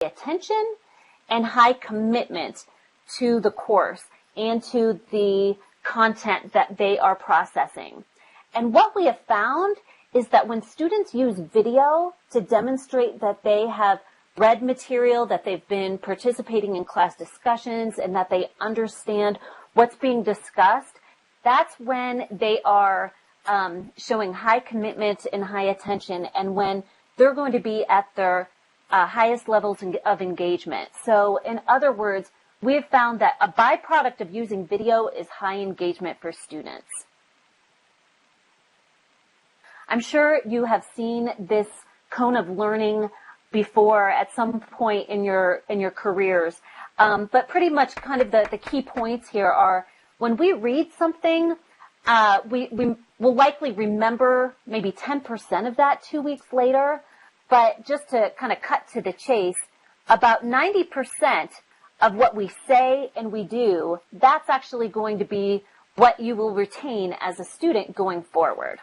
attention and high commitment to the course and to the content that they are processing. And what we have found is that when students use video to demonstrate that they have read material, that they've been participating in class discussions, and that they understand what's being discussed, that's when they are showing high commitment and high attention, and when they're going to be at their highest levels of engagement. So in other words, we have found that a byproduct of using video is high engagement for students. I'm sure you have seen this cone of learning before at some point in your careers. But pretty much kind of the key points here are when we read something, we will likely remember maybe 10% of that 2 weeks later. But just to kind of cut to the chase, about 90% of what we say and we do, that's actually going to be what you will retain as a student going forward.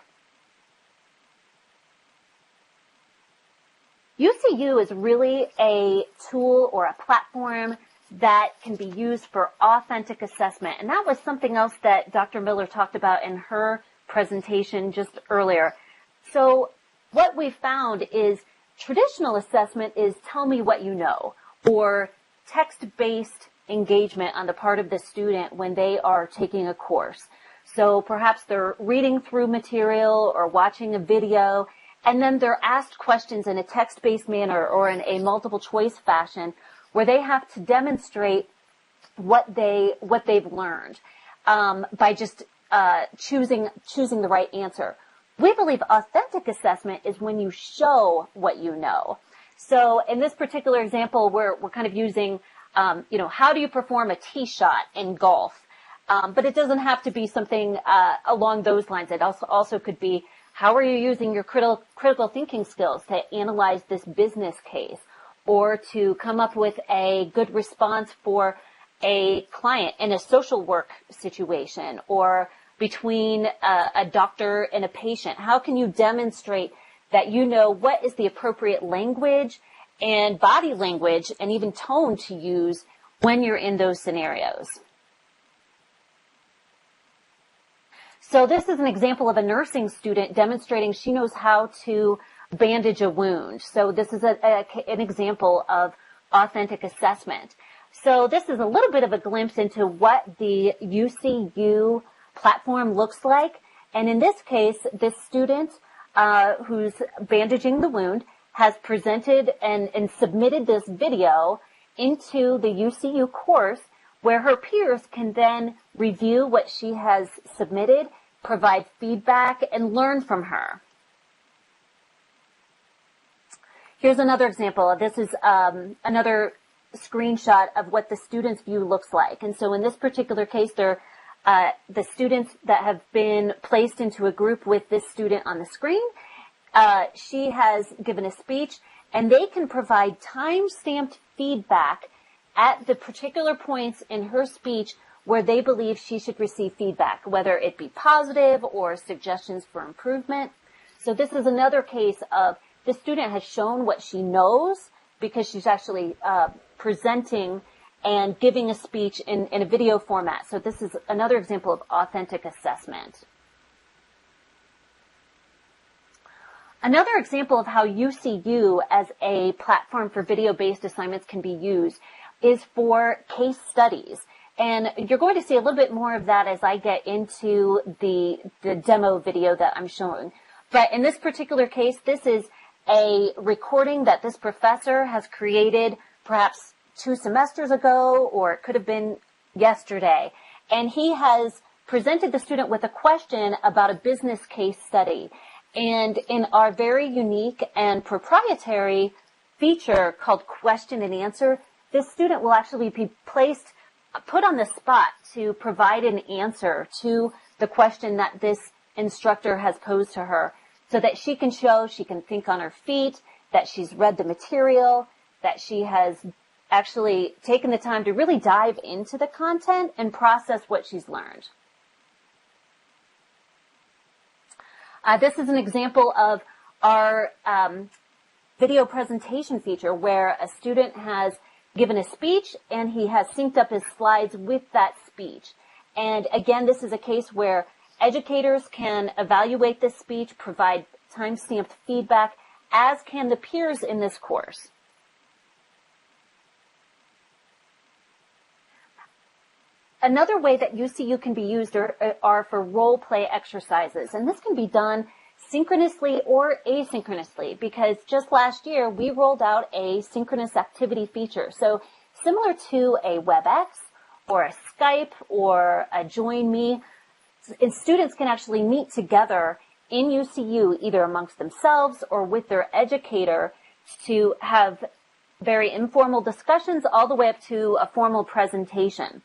YouSeeU is really a tool or a platform that can be used for authentic assessment. And that was something else that Dr. Miller talked about in her presentation just earlier. So what we found is traditional assessment is tell me what you know, or text-based engagement on the part of the student when they are taking a course. So perhaps they're reading through material or watching a video, and then they're asked questions in a text-based manner or in a multiple choice fashion where they have to demonstrate what they've learned by just choosing the right answer. We believe authentic assessment is when you show what you know. So in this particular example, we're kind of using, how do you perform a tee shot in golf? But it doesn't have to be something along those lines. It also could be, how are you using your critical thinking skills to analyze this business case, or to come up with a good response for a client in a social work situation, or between a doctor and a patient? How can you demonstrate that you know what is the appropriate language and body language and even tone to use when you're in those scenarios? So this is an example of a nursing student demonstrating she knows how to bandage a wound. So this is an example of authentic assessment. So this is a little bit of a glimpse into what the YouSeeU platform looks like. And in this case, this student who's bandaging the wound has presented and submitted this video into the YouSeeU course, where her peers can then review what she has submitted, provide feedback, and learn from her. Here's another example. This is another screenshot of what the student's view looks like. And so in this particular case, they're the students that have been placed into a group with this student on the screen. She has given a speech, and they can provide time-stamped feedback at the particular points in her speech where they believe she should receive feedback, whether it be positive or suggestions for improvement. So this is another case of the student has shown what she knows because she's actually presenting and giving a speech in a video format. So this is another example of authentic assessment. Another example of how YouSeeU as a platform for video-based assignments can be used is for case studies. And you're going to see a little bit more of that as I get into the demo video that I'm showing. But in this particular case, this is a recording that this professor has created perhaps 2 semesters ago, or it could have been yesterday. And he has presented the student with a question about a business case study. And in our very unique and proprietary feature called Question and Answer, this student will actually be put on the spot to provide an answer to the question that this instructor has posed to her, so that she can show she can think on her feet, that she's read the material, that she has actually taken the time to really dive into the content and process what she's learned. This is an example of our video presentation feature where a student has given a speech and he has synced up his slides with that speech. And again, this is a case where educators can evaluate this speech, provide time-stamped feedback, as can the peers in this course. Another way that YouSeeU can be used are for role play exercises, and this can be done synchronously or asynchronously, because just last year we rolled out a synchronous activity feature. So similar to a WebEx or a Skype or a Join Me, and students can actually meet together in YouSeeU either amongst themselves or with their educator to have very informal discussions all the way up to a formal presentation.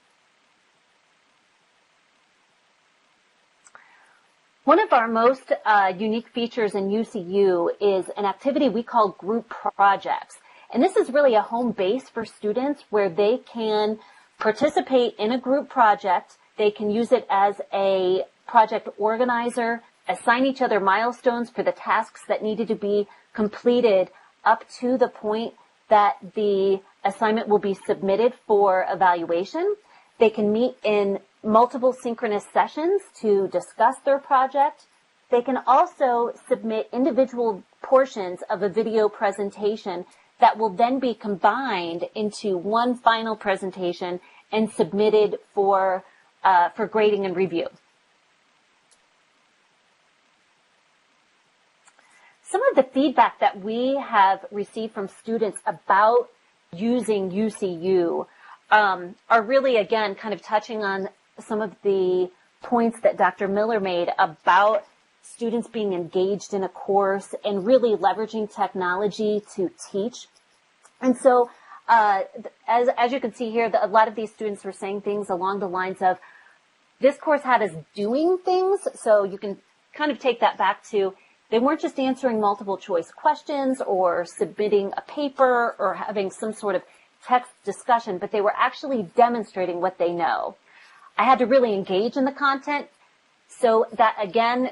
One of our most unique features in YouSeeU is an activity we call group projects. And this is really a home base for students where they can participate in a group project. They can use it as a project organizer, assign each other milestones for the tasks that needed to be completed up to the point that the assignment will be submitted for evaluation. They can meet in multiple synchronous sessions to discuss their project. They can also submit individual portions of a video presentation that will then be combined into one final presentation and submitted for grading and review. Some of the feedback that we have received from students about using YouSeeU are really, again, kind of touching on some of the points that Dr. Miller made about students being engaged in a course and really leveraging technology to teach. And so, as you can see here, a lot of these students were saying things along the lines of, this course had us doing things, so you can kind of take that back to, they weren't just answering multiple choice questions or submitting a paper or having some sort of text discussion, but they were actually demonstrating what they know. I had to really engage in the content so that, again,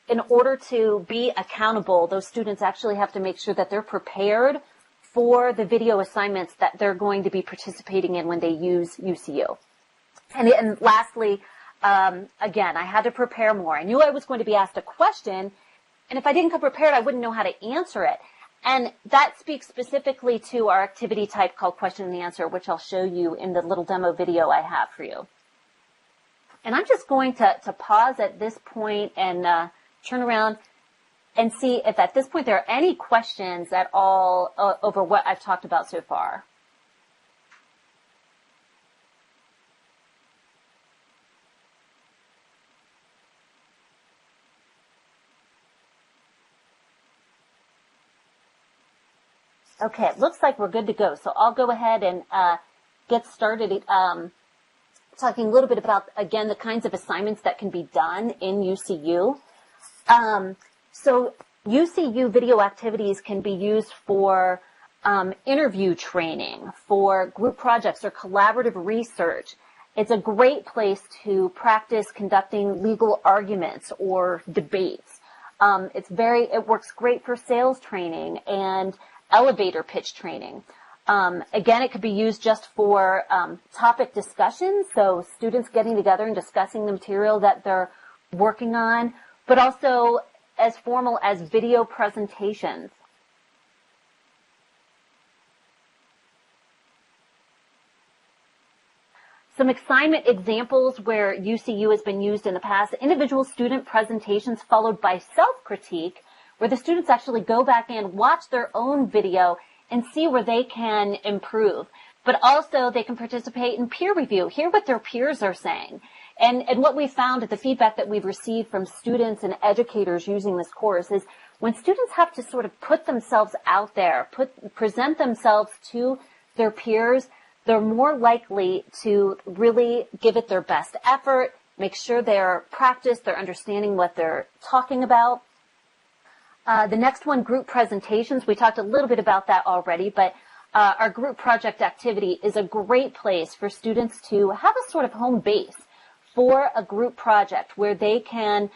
in order to be accountable, those students actually have to make sure that they're prepared for the video assignments that they're going to be participating in when they use YouSeeU. And lastly, again, I had to prepare more. I knew I was going to be asked a question, and if I didn't come prepared, I wouldn't know how to answer it. And that speaks specifically to our activity type called question and answer, which I'll show you in the little demo video I have for you. And I'm just going to pause at this point and turn around and see if at this point there are any questions at all over what I've talked about so far. Okay, it looks like we're good to go. So I'll go ahead and get started talking a little bit about, again, the kinds of assignments that can be done in YouSeeU. So YouSeeU video activities can be used for interview training, for group projects or collaborative research. It's a great place to practice conducting legal arguments or debates. It works great for sales training and elevator pitch training. Again, it could be used just for topic discussions, so students getting together and discussing the material that they're working on, but also as formal as video presentations. Some assignment examples where YouSeeU has been used in the past: individual student presentations followed by self-critique, where the students actually go back and watch their own video and see where they can improve. But also they can participate in peer review, hear what their peers are saying. And what we found, the feedback that we've received from students and educators using this course, is when students have to sort of put themselves out there, present themselves to their peers, they're more likely to really give it their best effort, make sure they're practiced, they're understanding what they're talking about. The next one, group presentations. We talked a little bit about that already, but our group project activity is a great place for students to have a sort of home base for a group project where they can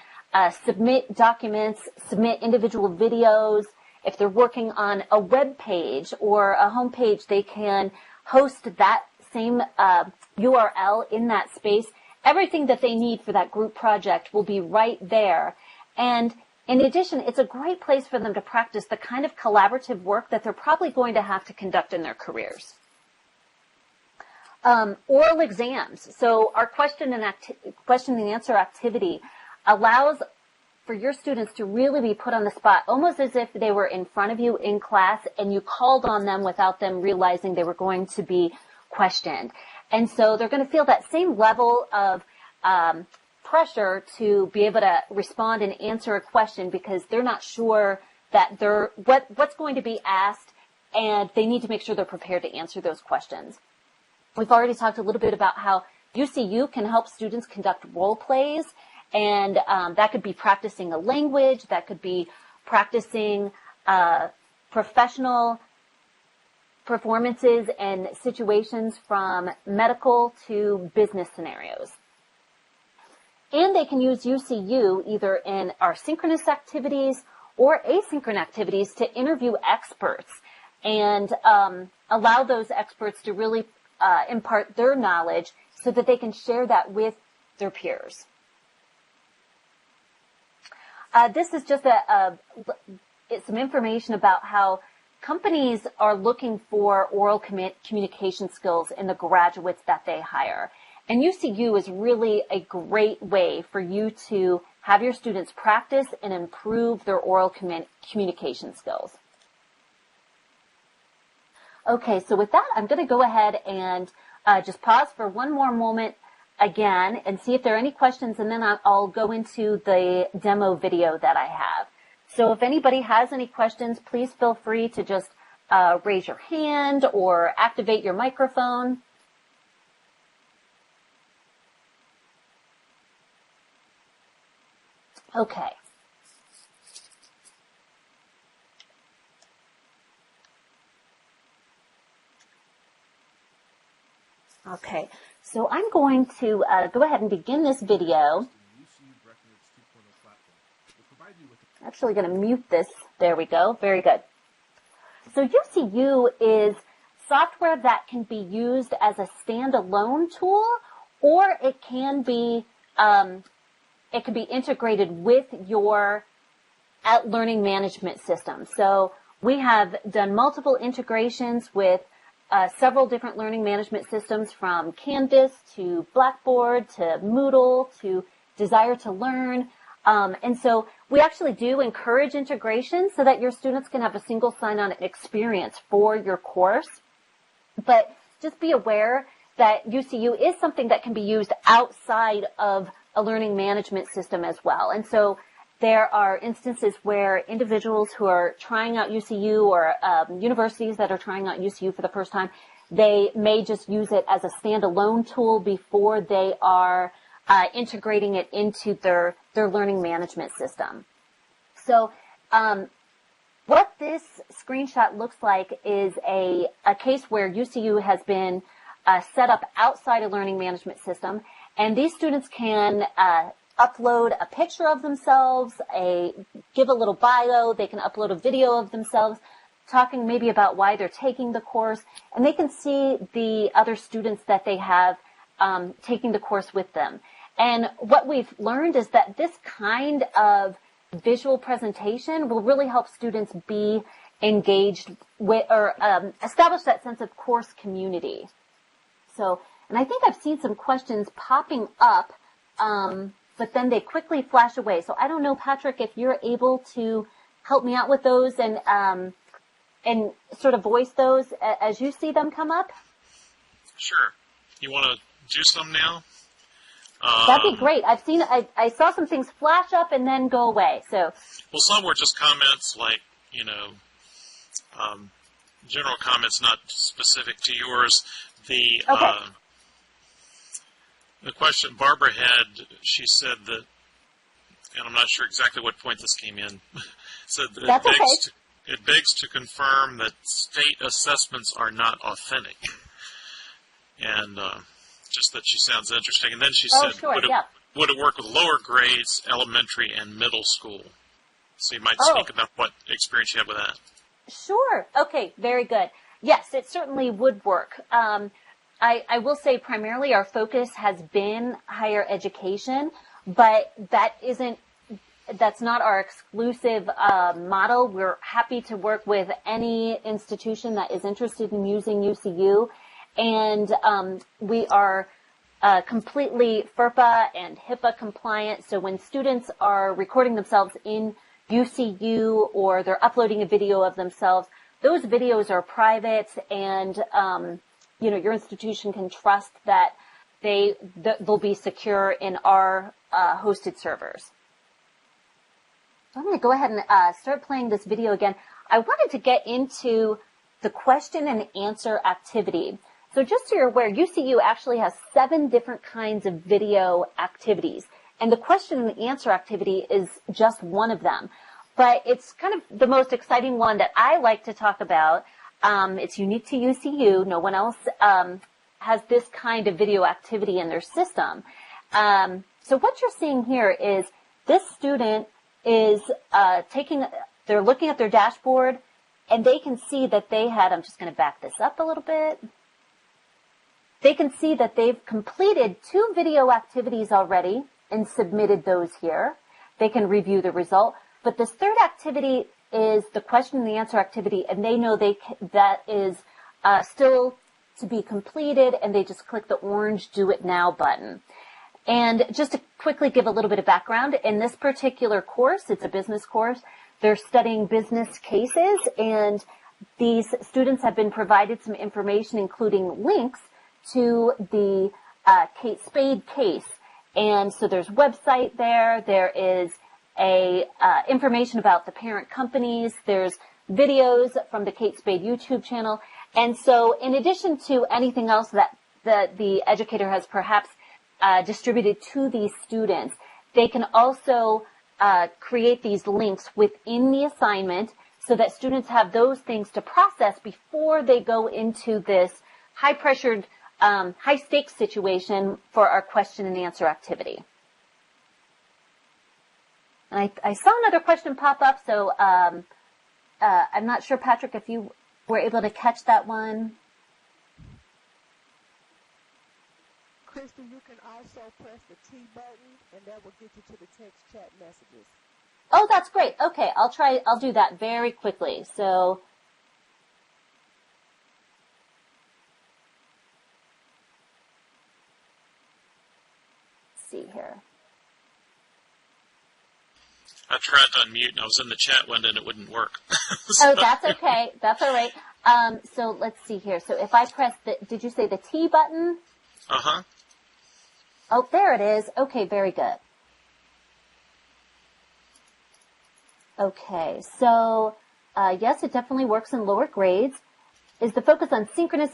submit documents, submit individual videos, If they're working on a web page or a home page, they can host that same URL in that space. Everything that they need for that group project will be right there. And in addition, it's a great place for them to practice the kind of collaborative work that they're probably going to have to conduct in their careers. Oral exams. So our question and answer activity allows for your students to really be put on the spot, almost as if they were in front of you in class and you called on them without them realizing they were going to be questioned. And so they're going to feel that same level of pressure to be able to respond and answer a question because they're not sure that what's going to be asked, and they need to make sure they're prepared to answer those questions. We've already talked a little bit about how YouSeeU can help students conduct role plays, and that could be practicing a language, that could be practicing professional performances and situations from medical to business scenarios. And they can use YouSeeU either in our synchronous activities or asynchronous activities to interview experts and allow those experts to really impart their knowledge so that they can share that with their peers. This is just some information about how companies are looking for oral communication skills in the graduates that they hire. And YouSeeU is really a great way for you to have your students practice and improve their oral communication skills. Okay, so with that, I'm going to go ahead and just pause for one more moment again and see if there are any questions, and then I'll go into the demo video that I have. So if anybody has any questions, please feel free to just raise your hand or activate your microphone. Okay. Okay, so I'm going to go ahead and begin this video. Actually going to mute this. There we go. Very good. So YouSeeU is software that can be used as a standalone tool, or it can be integrated with your learning management system. So we have done multiple integrations with several different learning management systems, from Canvas to Blackboard to Moodle to Desire to Learn. And so we actually do encourage integration so that your students can have a single sign-on experience for your course. But just be aware that YouSeeU is something that can be used outside of a learning management system as well. And so there are instances where individuals who are trying out YouSeeU, or universities that are trying out YouSeeU for the first time, they may just use it as a standalone tool before they are integrating it into their learning management system. So what this screenshot looks like is a case where YouSeeU has been set up outside a learning management system, and these students can upload a picture of themselves, give a little bio, they can upload a video of themselves talking maybe about why they're taking the course, and they can see the other students that they have taking the course with them. And what we've learned is that this kind of visual presentation will really help students be engaged with, or establish that sense of course community. So, and I think I've seen some questions popping up, but then they quickly flash away. So I don't know, Patrick, if you're able to help me out with those and sort of voice those as you see them come up. Sure. You want to do some now? That'd be great. I saw some things flash up and then go away. So. Well, some were just comments like, general comments, not specific to yours. The question Barbara had, she said that, and I'm not sure exactly what point this came in, said that it begs to confirm that state assessments are not authentic. And just that she sounds interesting. And then she said, would it work with lower grades, elementary and middle school So you might speak about what experience you have with that. Sure. Okay, very good. Yes, it certainly would work. I will say primarily our focus has been higher education, but that's not our exclusive model. We're happy to work with any institution that is interested in using YouSeeU, and we are completely FERPA and HIPAA compliant. So when students are recording themselves in YouSeeU or they're uploading a video of themselves, those videos are private, and your institution can trust that they'll be secure in our hosted servers. So I'm going to go ahead and start playing this video again. I wanted to get into the question and answer activity. So just so you're aware, YouSeeU actually has 7 different kinds of video activities, and the question and answer activity is just one of them. But it's kind of the most exciting one that I like to talk about. It's unique to YouSeeU. No one else has this kind of video activity in their system. So what you're seeing here is this student is they're looking at their dashboard, and they can see that I'm just going to back this up a little bit. They can see that they've completed 2 video activities already and submitted those here. They can review the result. But this third activity is the question and the answer activity, and they know that is still to be completed, and they just click the orange Do It Now button. And just to quickly give a little bit of background, in this particular course, it's a business course, they're studying business cases, and these students have been provided some information, including links to the Kate Spade case. And so there's website there is information about the parent companies, there's videos from the Kate Spade YouTube channel. And so in addition to anything else that the educator has perhaps distributed to these students, they can also create these links within the assignment so that students have those things to process before they go into this high-pressured, high-stakes situation for our question and answer activity. And I saw another question pop up, so I'm not sure, Patrick, if you were able to catch that one. Christie, you can also press the T button, and that will get you to the text chat messages. Oh, that's great. Okay, I'll do that very quickly. So, let's see here. I tried to unmute, and I was in the chat window, and it wouldn't work. So. Oh, that's okay. That's all right. So let's see here. So if I press did you say the T button? Uh-huh. Oh, there it is. Okay, very good. Okay, so yes, it definitely works in lower grades. Is the focus on synchronous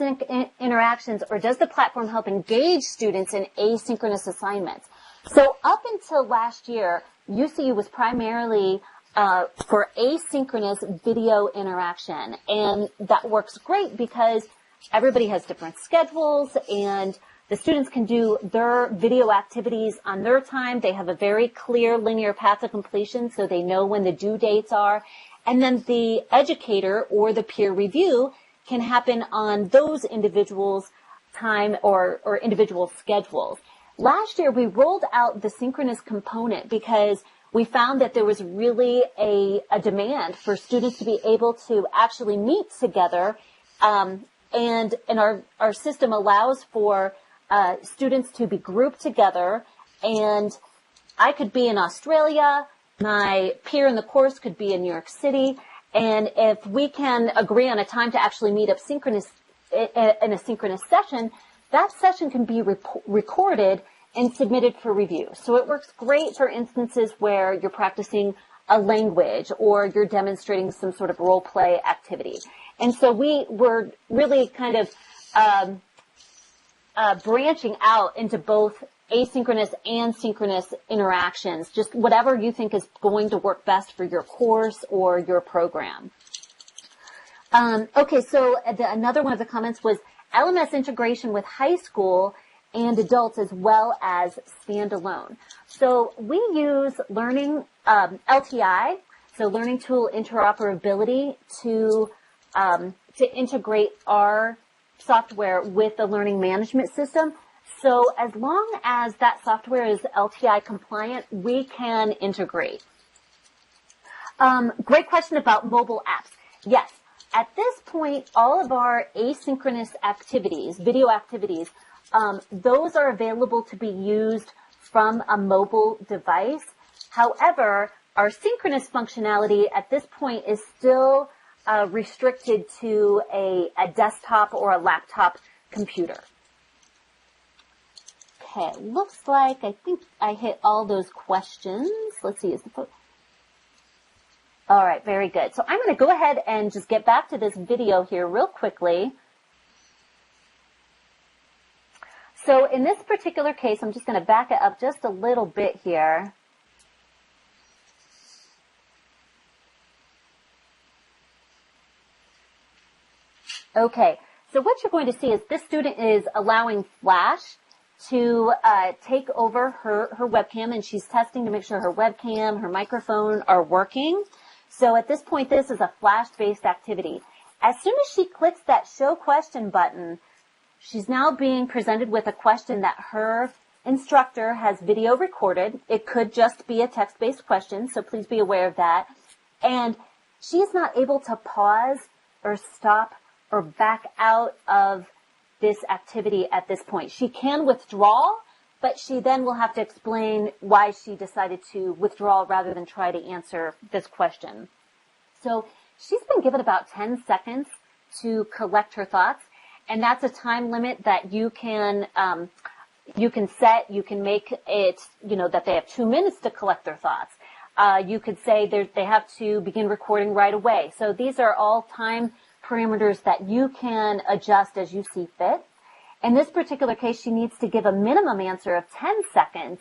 interactions, or does the platform help engage students in asynchronous assignments? So up until last year, YouSeeU was primarily for asynchronous video interaction, and that works great because everybody has different schedules, and the students can do their video activities on their time. They have a very clear linear path to completion, so they know when the due dates are. And then the educator or the peer review can happen on those individuals' time or individual schedules. Last year, we rolled out the synchronous component because we found that there was really a demand for students to be able to actually meet together, and our system allows for students to be grouped together, and I could be in Australia, my peer in the course could be in New York City, and if we can agree on a time to actually meet up in a synchronous session, that session can be recorded and submitted for review. So it works great for instances where you're practicing a language or you're demonstrating some sort of role play activity. And so we were really kind of branching out into both asynchronous and synchronous interactions, just whatever you think is going to work best for your course or your program. Okay, so another one of the comments was LMS integration with high school and adults as well as standalone. So we use learning LTI. so learning tool interoperability to integrate our software with the learning management system. So as long as that software is LTI compliant, we can integrate. Great question about mobile apps. Yes, at this point, all of our asynchronous activities, video activities, those are available to be used from a mobile device. However, our synchronous functionality at this point is still restricted to a desktop or a laptop computer. Okay, looks like I think I hit all those questions. Let's see, is the all right, very good. So I'm going to go ahead and just get back to this video here real quickly. So in this particular case, I'm just going to back it up just a little bit here. Okay, so what you're going to see is this student is allowing Flash to take over her webcam, and she's testing to make sure her webcam, her microphone are working. So at this point, this is a Flash-based activity. As soon as she clicks that Show Question button, she's now being presented with a question that her instructor has video recorded. It could just be a text-based question, so please be aware of that. And she's not able to pause or stop or back out of this activity at this point. She can withdraw, but she then will have to explain why she decided to withdraw rather than try to answer this question. So she's been given about 10 seconds to collect her thoughts, and that's a time limit that you can set. You can make it, that they have 2 minutes to collect their thoughts. You could say they have to begin recording right away. So these are all time parameters that you can adjust as you see fit. In this particular case, she needs to give a minimum answer of 10 seconds,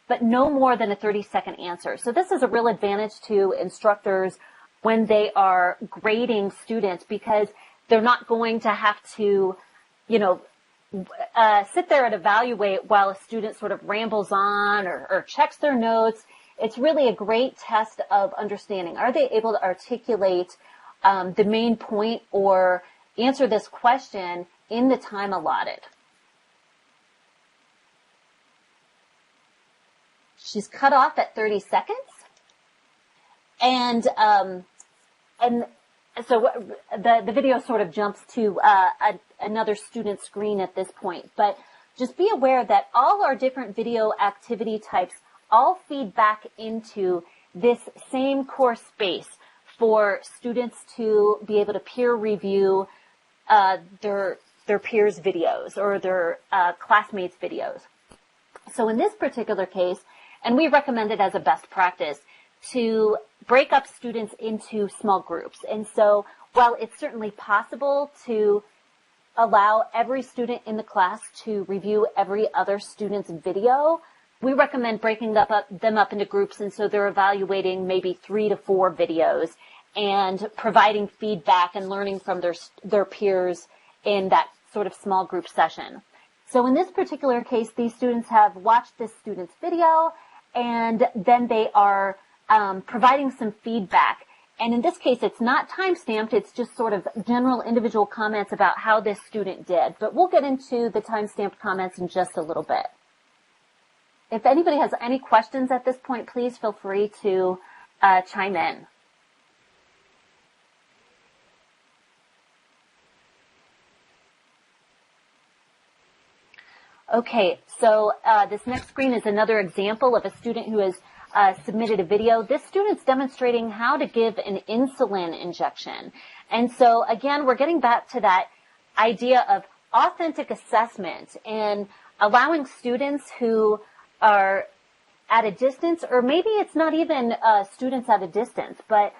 but no more than a 30-second answer. So this is a real advantage to instructors when they are grading students, because they're not going to have to, sit there and evaluate while a student sort of rambles on or checks their notes. It's really a great test of understanding. Are they able to articulate the main point or answer this question in the time allotted? She's cut off at 30 seconds. And so the video sort of jumps to another student screen at this point. But just be aware that all our different video activity types all feed back into this same course space for students to be able to peer review their peers' videos or their classmates' videos. So in this particular case, and we recommend it as a best practice, to break up students into small groups. And so while it's certainly possible to allow every student in the class to review every other student's video, we recommend breaking them up into groups, and so they're evaluating maybe 3 to 4 videos and providing feedback and learning from their peers in that sort of small group session. So in this particular case, these students have watched this student's video, and then they are providing some feedback. And in this case, it's not time-stamped. It's just sort of general individual comments about how this student did. But we'll get into the time-stamped comments in just a little bit. If anybody has any questions at this point, please feel free to chime in. Okay, so this next screen is another example of a student who has submitted a video. This student's demonstrating how to give an insulin injection. And so, again, we're getting back to that idea of authentic assessment and allowing students who are at a distance, or maybe it's not even students at a distance, but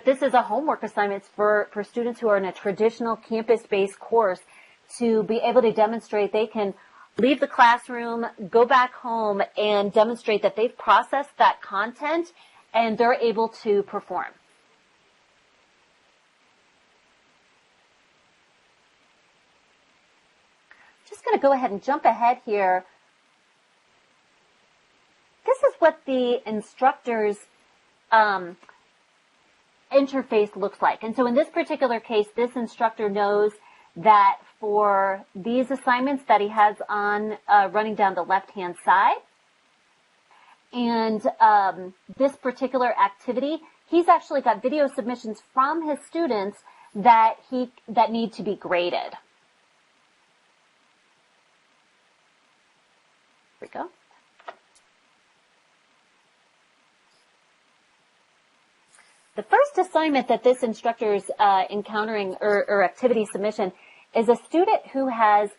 this is a homework assignment for students who are in a traditional campus-based course, to be able to demonstrate they can leave the classroom, go back home, and demonstrate that they've processed that content and they're able to perform. Just going to go ahead and jump ahead here. This is what the instructors interface looks like. And so in this particular case, this instructor knows that for these assignments that he has on running down the left-hand side, and this particular activity, he's actually got video submissions from his students that need to be graded. Here we go. The first assignment that this instructor is encountering, or activity submission, is a student who has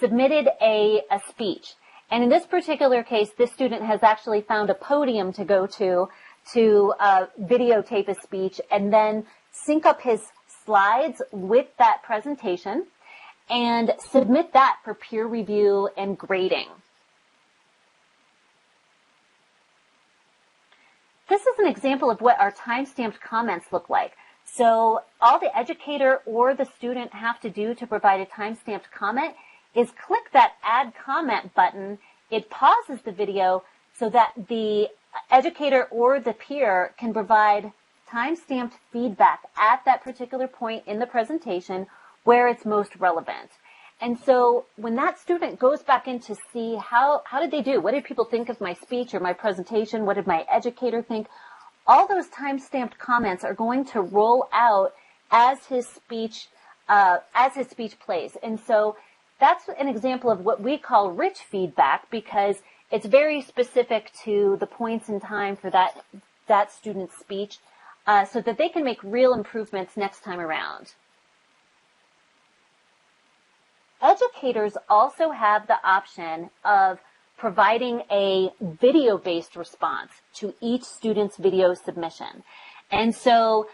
submitted a speech. And in this particular case, this student has actually found a podium to go to videotape his speech and then sync up his slides with that presentation and submit that for peer review and grading. This is an example of what our time-stamped comments look like. So all the educator or the student have to do to provide a time-stamped comment is click that Add Comment button. It pauses the video so that the educator or the peer can provide time-stamped feedback at that particular point in the presentation where it's most relevant. And so when that student goes back in to see how did they do? What did people think of my speech or my presentation? What did my educator think? All those time-stamped comments are going to roll out as his speech plays. And so that's an example of what we call rich feedback, because it's very specific to the points in time for that student's speech, so that they can make real improvements next time around. Educators also have the option of providing a video-based response to each student's video submission. And so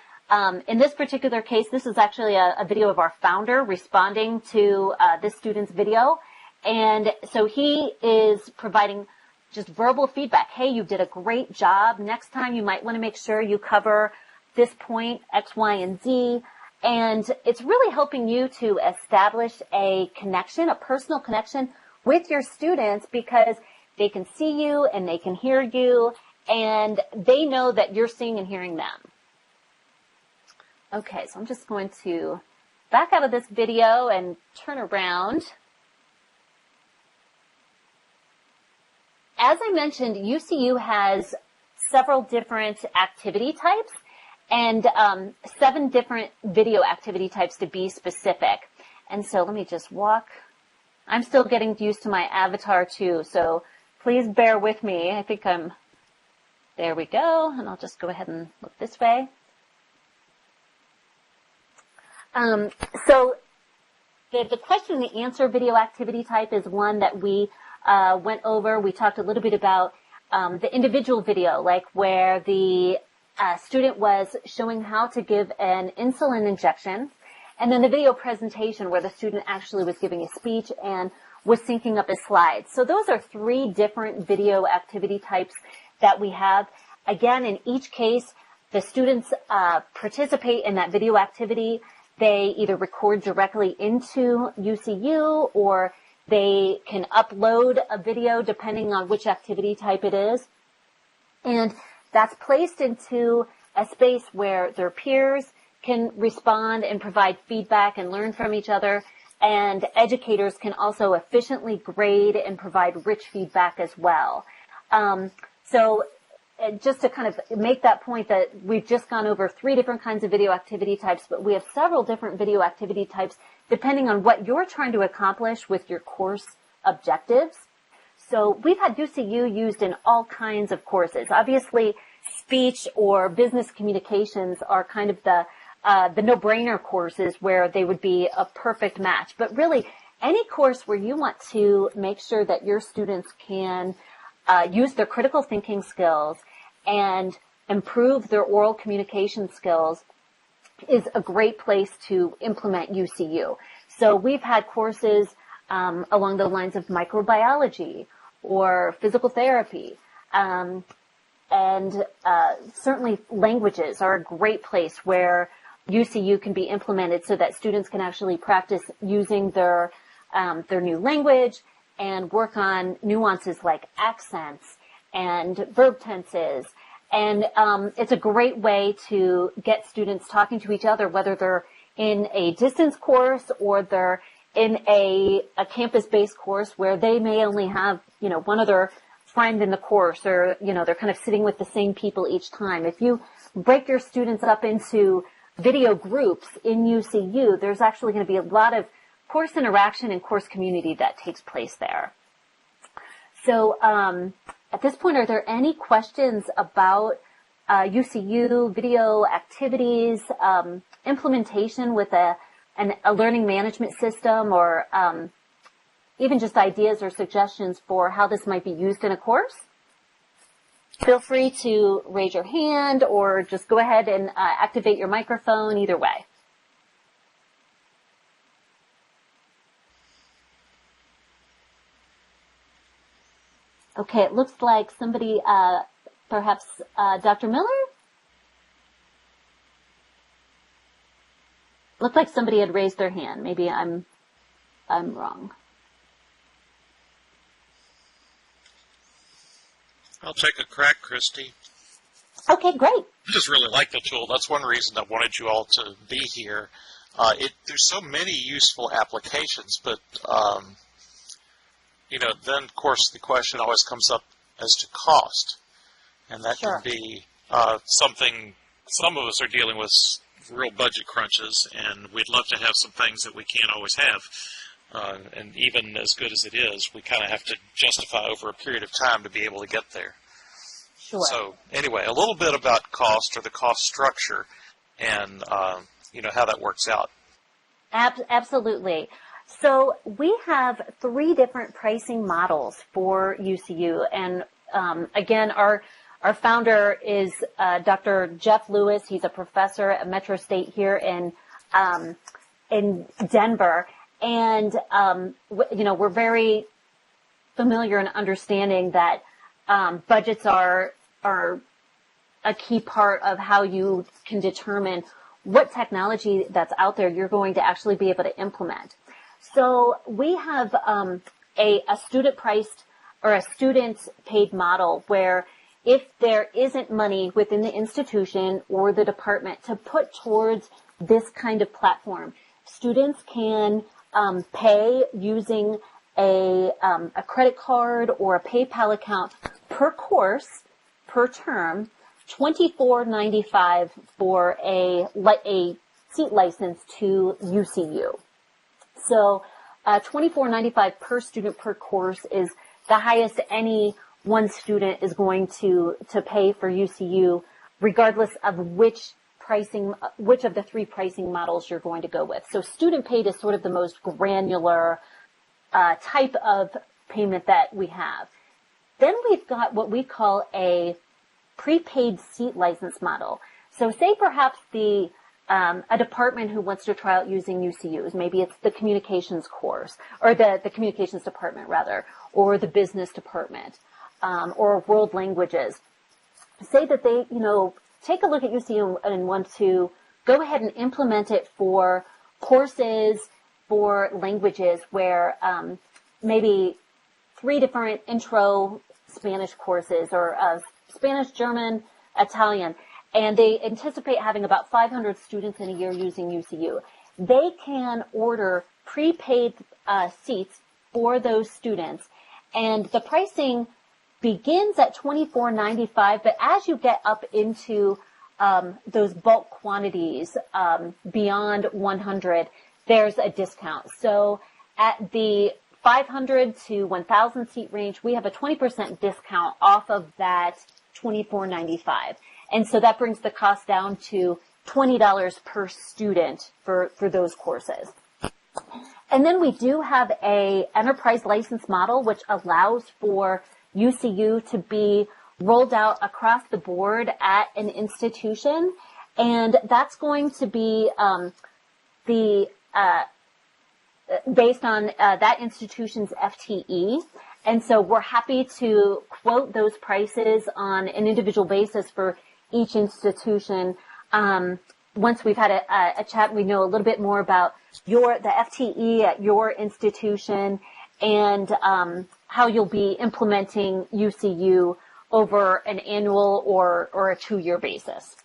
in this particular case, this is actually a video of our founder responding to this student's video. And so he is providing just verbal feedback. Hey, you did a great job. Next time you might want to make sure you cover this point, X, Y, and Z. And it's really helping you to establish a connection, a personal connection with your students, because they can see you and they can hear you and they know that you're seeing and hearing them. Okay, so I'm just going to back out of this video and turn around. As I mentioned, YouSeeU has several different activity types and 7 different video activity types to be specific. And so let me just walk. I'm still getting used to my avatar too, so please bear with me. I think there we go, and I'll just go ahead and look this way. So the question and the answer video activity type is one that we went over. We talked a little bit about the individual video, like where the student was showing how to give an insulin injection, and then the video presentation where the student actually was giving a speech and was syncing up his slides. So those are 3 different video activity types that we have. Again, in each case, the students participate in that video activity. They either record directly into YouSeeU, or they can upload a video depending on which activity type it is. And that's placed into a space where their peers can respond and provide feedback and learn from each other. And educators can also efficiently grade and provide rich feedback as well. So just to kind of make that point, that we've just gone over 3 different kinds of video activity types, but we have several different video activity types depending on what you're trying to accomplish with your course objectives. So we've had YouSeeU used in all kinds of courses. Obviously, speech or business communications are kind of the no-brainer courses where they would be a perfect match. But really, any course where you want to make sure that your students can use their critical thinking skills and improve their oral communication skills is a great place to implement YouSeeU. So we've had courses along the lines of microbiology or physical therapy, and certainly languages are a great place where YouSeeU can be implemented so that students can actually practice using their new language and work on nuances like accents and verb tenses And it's a great way to get students talking to each other, whether they're in a distance course or they're in a campus-based course where they may only have, one other friend in the course, or, they're kind of sitting with the same people each time. If you break your students up into video groups in YouSeeU, there's actually going to be a lot of course interaction and course community that takes place there. So at this point, are there any questions about YouSeeU, video activities, implementation with a learning management system, or even just ideas or suggestions for how this might be used in a course? Feel free to raise your hand or just go ahead and activate your microphone, either way. Okay, it looks like somebody, perhaps Dr. Miller? Looked like somebody had raised their hand. Maybe I'm wrong. I'll take a crack, Christie. Okay, great. I just really like the tool. That's one reason I wanted you all to be here. There's so many useful applications, but then of course the question always comes up as to cost, and that Sure. can be something. Some of us are dealing with real budget crunches, and we'd love to have some things that we can't always have. And even as good as it is, we kind of have to justify over a period of time to be able to get there. Sure. So anyway, a little bit about cost or the cost structure and, how that works out. Absolutely. So we have 3 different pricing models for YouSeeU. And again, our founder is Dr. Jeff Lewis. He's a professor at Metro State here in Denver. And, we're very familiar in understanding that budgets are a key part of how you can determine what technology that's out there you're going to actually be able to implement. So we have a student-priced or a student-paid model where if there isn't money within the institution or the department to put towards this kind of platform, students can pay using a credit card or a PayPal account per course, per term, $24.95 for a seat license to YouSeeU. So $24.95 per student per course is the highest any one student is going to pay for YouSeeU, regardless of which of the 3 pricing models you're going to go with. So student paid is sort of the most granular type of payment that we have. Then we've got what we call a prepaid seat license model. So say perhaps a department who wants to try out using YouSeeU, maybe it's the communications course, or the communications department rather, or the business department, or world languages. Say that they, take a look at YouSeeU and want to go ahead and implement it for courses for languages where maybe 3 different intro Spanish courses, or Spanish, German, Italian, and they anticipate having about 500 students in a year using YouSeeU. They can order prepaid seats for those students, and the pricing begins at $24.95, but as you get up into those bulk quantities beyond 100, there's a discount. So at the 500 to 1,000 seat range, we have a 20% discount off of that $24.95. And so that brings the cost down to $20 per student for those courses. And then we do have a enterprise license model, which allows for YouSeeU to be rolled out across the board at an institution. And that's going to be based on that institution's FTE. And so we're happy to quote those prices on an individual basis for each institution. Once we've had a chat, we know a little bit more about the FTE at your institution and how you'll be implementing YouSeeU over an annual or a 2-year basis.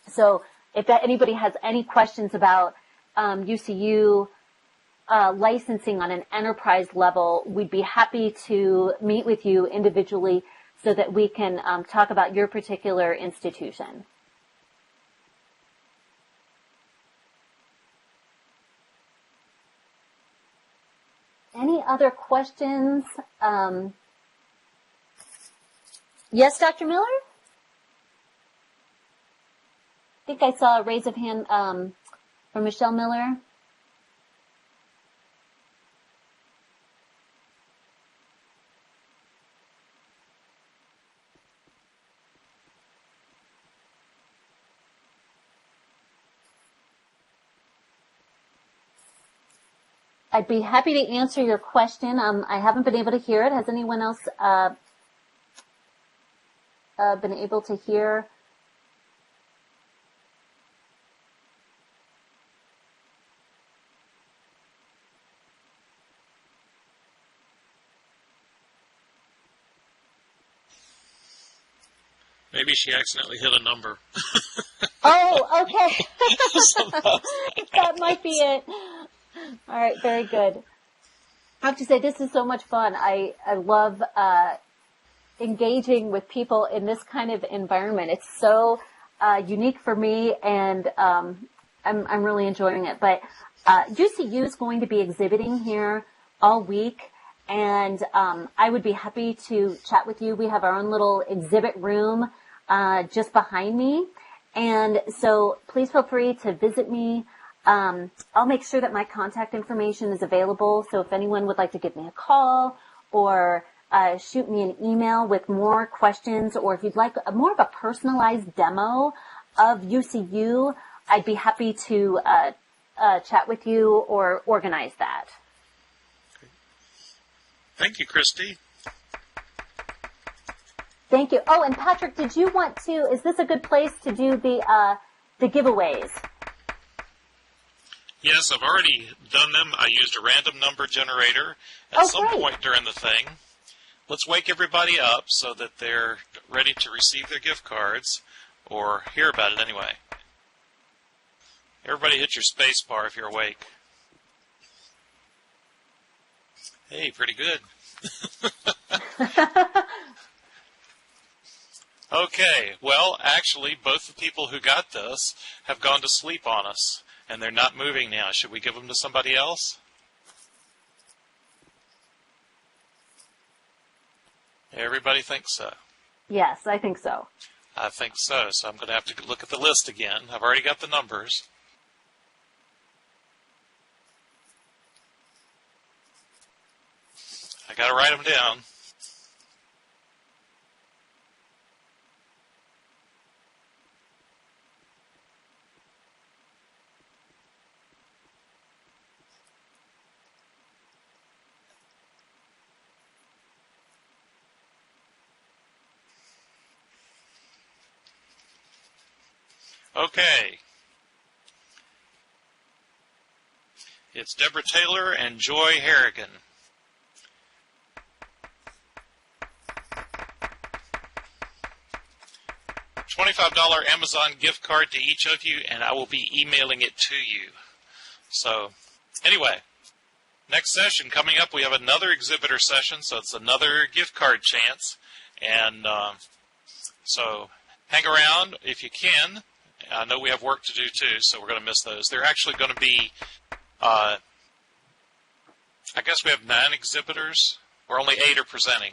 So if anybody has any questions about YouSeeU licensing on an enterprise level, we'd be happy to meet with you individually so that we can talk about your particular institution. Any other questions? Yes, Dr. Miller? I think I saw a raise of hand from Michelle Miller. I'd be happy to answer your question. I haven't been able to hear it. Has anyone else been able to hear? Maybe she accidentally hit a number. Oh, okay. That might be it. All right, very good. I have to say, this is so much fun. I love engaging with people in this kind of environment. It's so unique for me, and I'm really enjoying it. But YouSeeU is going to be exhibiting here all week, and I would be happy to chat with you. We have our own little exhibit room just behind me, and so please feel free to visit me. I'll make sure that my contact information is available, so if anyone would like to give me a call or shoot me an email with more questions, or if you'd like more of a personalized demo of YouSeeU, I'd be happy to chat with you or organize that. Thank you, Christie. Thank you. Oh, and Patrick, did you want to, is this a good place to do the giveaways? Yes, I've already done them. I used a random number generator at some point during the thing. Let's wake everybody up so that they're ready to receive their gift cards, or hear about it anyway. Everybody hit your space bar if you're awake. Hey, pretty good. Okay, well, actually, both the people who got this have gone to sleep on us, and they're not moving now. Should we give them to somebody else? Everybody thinks so. Yes, I think so. I think so, so I'm going to have to look at the list again. I've already got the numbers. I got to write them down. Okay. It's Deborah Taylor and Joy Harrigan. $25 Amazon gift card to each of you, and I will be emailing it to you. So, anyway, next session coming up, we have another exhibitor session, so it's another gift card chance. And so hang around if you can. I know we have work to do, too, so we're going to miss those. They're actually going to be, I guess we have 9 exhibitors, or only 8 are presenting.